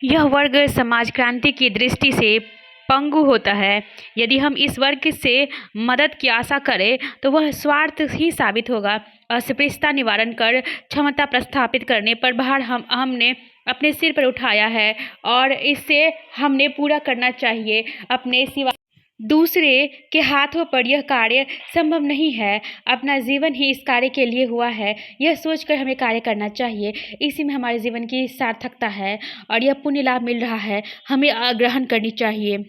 यह वर्ग समाज क्रांति की दृष्टि से पंगु होता है। यदि हम इस वर्ग से मदद की आशा करें तो वह स्वार्थ ही साबित होगा। अस्पृश्यता निवारण कर क्षमता प्रस्थापित करने पर भार हमने अपने सिर पर उठाया है और इसे हमने पूरा करना चाहिए। अपने सिवा दूसरे के हाथों पर यह कार्य संभव नहीं है। अपना जीवन ही इस कार्य के लिए हुआ है, यह सोचकर हमें कार्य करना चाहिए। इसी में हमारे जीवन की सार्थकता है और यह पुण्य लाभ मिल रहा है, हमें ग्रहण करनी चाहिए।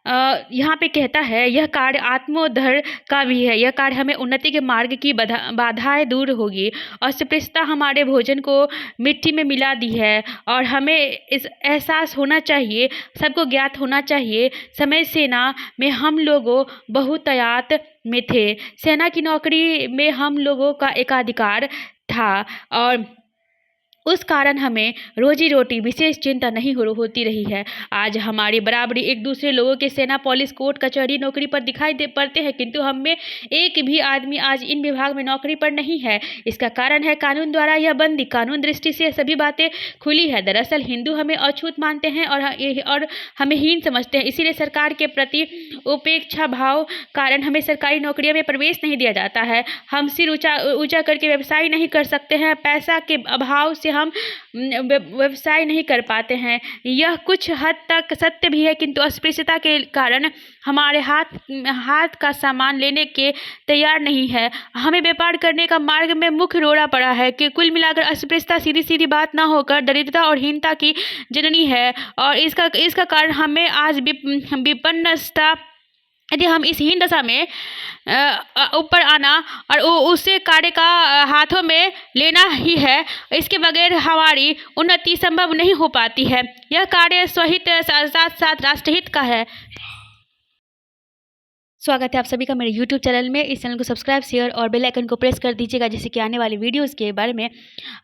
यहाँ पे कहता है यह कार्य आत्मोद्धार का भी है। यह कार्य हमें उन्नति के मार्ग की बाधाएं दूर होगी। अस्पृश्यता हमारे भोजन को मिट्टी में मिला दी है और हमें इस एहसास होना चाहिए, सबको ज्ञात होना चाहिए। समय सेना में हम लोगों बहुतायत में थे। सेना की नौकरी में हम लोगों का एकाधिकार था और उस कारण हमें रोजी रोटी विशेष चिंता नहीं होती रही है। आज हमारी बराबरी एक दूसरे लोगों के सेना, पुलिस, कोर्ट कचहरी नौकरी पर दिखाई पड़ते हैं, किंतु हम में एक भी आदमी आज इन विभाग में नौकरी पर नहीं है। इसका कारण है कानून द्वारा यह बंदी। कानून दृष्टि से सभी बातें खुली है। दरअसल हिंदू हमें अछूत मानते हैं और हमें हीन समझते हैं। इसीलिए सरकार के प्रति उपेक्षा भाव कारण हमें सरकारी नौकरियों में प्रवेश नहीं दिया जाता है। हम सिर ऊंचा करके व्यवसाय नहीं कर सकते हैं। पैसा के अभाव से हम व्यवसाय नहीं कर पाते हैं। यह कुछ हद तक सत्य भी है, किंतु अस्पृश्यता के कारण हमारे हाथ का सामान लेने के तैयार नहीं है। हमें व्यापार करने का मार्ग में मुख्य रोड़ा पड़ा है कि कुल मिलाकर अस्पृश्यता सीधी सीधी बात ना होकर दरिद्रता और हीनता की जननी है और इसका कारण हमें आज विपन्नता, यदि हम इस हीन दशा में ऊपर आना और उसे कार्य का हाथों में लेना ही है, इसके बगैर हमारी उन्नति संभव नहीं हो पाती है। यह कार्य स्वहित साथ साथ राष्ट्रहित का है। स्वागत है आप सभी का मेरे YouTube चैनल में। इस चैनल को सब्सक्राइब, शेयर और बेल आइकन को प्रेस कर दीजिएगा, जिससे कि आने वाली वीडियोस के बारे में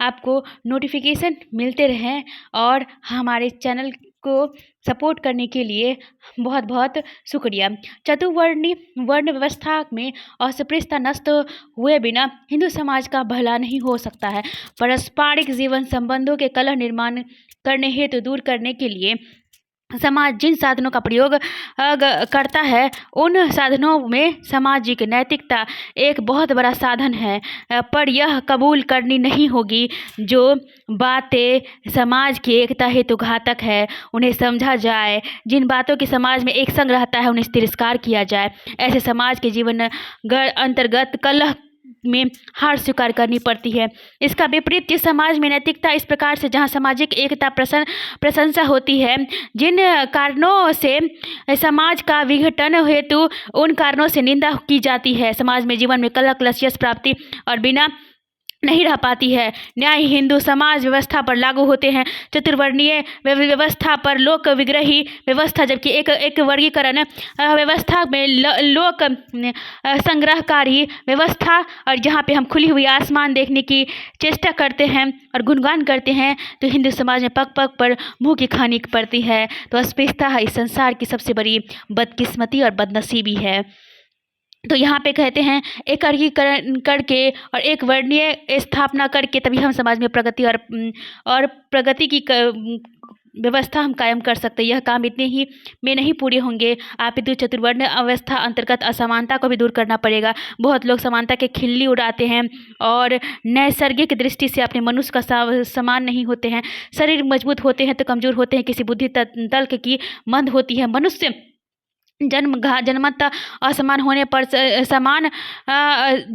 आपको नोटिफिकेशन मिलते रहें। और हमारे चैनल को सपोर्ट करने के लिए बहुत बहुत शुक्रिया। चतुर्वर्णी वर्ण व्यवस्था में अस्पृश्यता नष्ट हुए बिना हिंदू समाज का भला नहीं हो सकता है। पारस्परिक जीवन संबंधों के कलह निर्माण करने हेतु दूर करने के लिए समाज जिन साधनों का प्रयोग करता है, उन साधनों में सामाजिक नैतिकता एक बहुत बड़ा साधन है, पर यह कबूल करनी नहीं होगी। जो बातें समाज की एकता हेतु घातक है उन्हें समझा जाए। जिन बातों की समाज में एक संग रहता है उन्हें तिरस्कार किया जाए। ऐसे समाज के जीवन अंतर्गत कलह में हार स्वीकार करनी पड़ती है। इसका विपरीत जिस समाज में नैतिकता इस प्रकार से, जहां सामाजिक एकता प्रशंसा होती है, जिन कारणों से समाज का विघटन हेतु उन कारणों से निंदा की जाती है, समाज में जीवन में कलह क्लेश यश प्राप्ति और बिना नहीं रह पाती है। न्याय हिंदू समाज व्यवस्था पर लागू होते हैं। चतुर्वर्णीय व्यवस्था पर लोक विग्रही व्यवस्था, जबकि एक वर्गीकरण व्यवस्था में लोक संग्रहकारी व्यवस्था, और जहाँ पे हम खुली हुई आसमान देखने की चेष्टा करते हैं और गुणगान करते हैं, तो हिंदू समाज में पग पग पर मुँह की खानी पड़ती है। तो अस्पृश्यता इस संसार की सबसे बड़ी बदकिस्मती और बदनसीबी है। तो यहाँ पे कहते हैं एक वर्गीकरण करके और एक वर्णीय स्थापना करके तभी हम समाज में प्रगति और प्रगति की व्यवस्था हम कायम कर सकते हैं। यह काम इतने ही में नहीं पूरे होंगे। अपितु चतुर्वर्ण अवस्था अंतर्गत असमानता को भी दूर करना पड़ेगा। बहुत लोग समानता के खिल्ली उड़ाते हैं और नैसर्गिक दृष्टि से अपने मनुष्य का समान नहीं होते हैं। शरीर मजबूत होते हैं तो कमजोर होते हैं, किसी बुद्धि तल्क की मंद होती है। मनुष्य जन्मतः असमान होने पर समान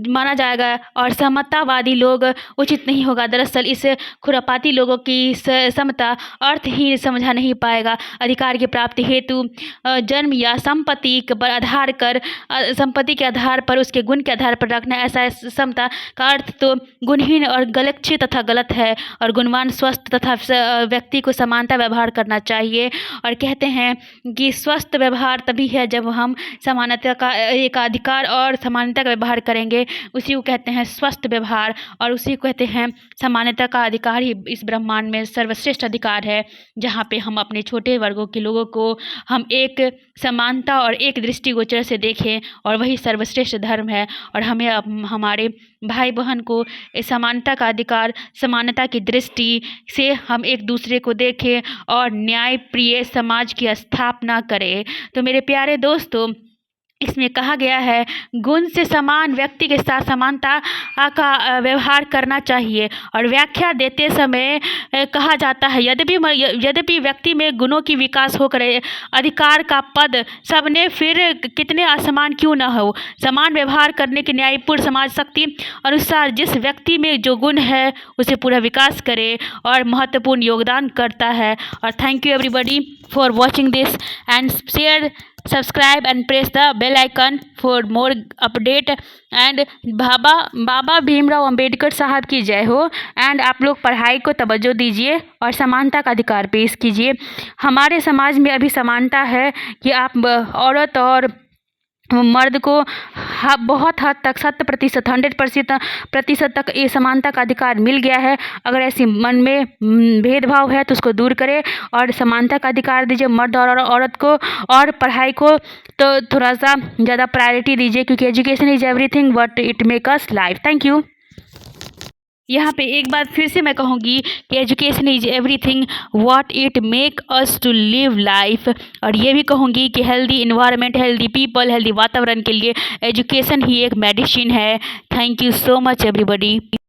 माना जाएगा और समतावादी लोग उचित नहीं होगा। दरअसल इस खुरापाती लोगों की समता अर्थ ही समझा नहीं पाएगा। अधिकार की प्राप्ति हेतु जन्म या संपत्ति पर आधार कर, संपत्ति के आधार पर, उसके गुण के आधार पर रखना, ऐसा समता का अर्थ तो गुणहीन और गलक्षित तथा गलत है। और गुणवान स्वस्थ तथा व्यक्ति को समानता व्यवहार करना चाहिए। और कहते हैं कि स्वस्थ व्यवहार तभी है जब हम समानता का एक अधिकार और समानता का व्यवहार करेंगे। उसी को कहते हैं स्वस्थ व्यवहार और उसी को कहते हैं समानता का अधिकार ही इस ब्रह्मांड में सर्वश्रेष्ठ अधिकार है, जहाँ पे हम अपने छोटे वर्गों के लोगों को हम एक समानता और एक दृष्टिगोचर से देखें और वही सर्वश्रेष्ठ धर्म है। और हमें हमारे भाई बहन को समानता का अधिकार, समानता की दृष्टि से हम एक दूसरे को देखें और न्यायप्रिय समाज की स्थापना करें। तो मेरे प्यारे दोस्तों, इसमें कहा गया है गुण से समान व्यक्ति के साथ समानता का व्यवहार करना चाहिए। और व्याख्या देते समय कहा जाता है यद्यपि व्यक्ति में गुणों की विकास होकर अधिकार का पद सबने फिर कितने असमान क्यों न हो, समान व्यवहार करने की न्यायपूर्ण समाज शक्ति अनुसार जिस व्यक्ति में जो गुण है उसे पूरा विकास करे और महत्वपूर्ण योगदान करता है। और thank you everybody for watching this and share, subscribe and press the bell icon for more update. And Baba Bhimrao Ambedkar Sahab की जय हो। एंड आप लोग पढ़ाई को तवज्जो दीजिए और समानता का अधिकार पेश कीजिए। हमारे समाज में अभी समानता है कि आप औरत और मर्द को बहुत हद तक 100% तक ये समानता का अधिकार मिल गया है। अगर ऐसी मन में भेदभाव है तो उसको दूर करें और समानता का अधिकार दीजिए मर्द और औरत को। और पढ़ाई को तो थोड़ा सा ज़्यादा प्रायोरिटी दीजिए, क्योंकि education is everything what it make us life. Thank you. यहाँ पे एक बात फिर से मैं कहूँगी कि education is everything what it make us to live life. और ये भी कहूँगी कि healthy environment, healthy people, healthy वातावरण के लिए एजुकेशन ही एक मेडिसिन है। Thank you so much everybody.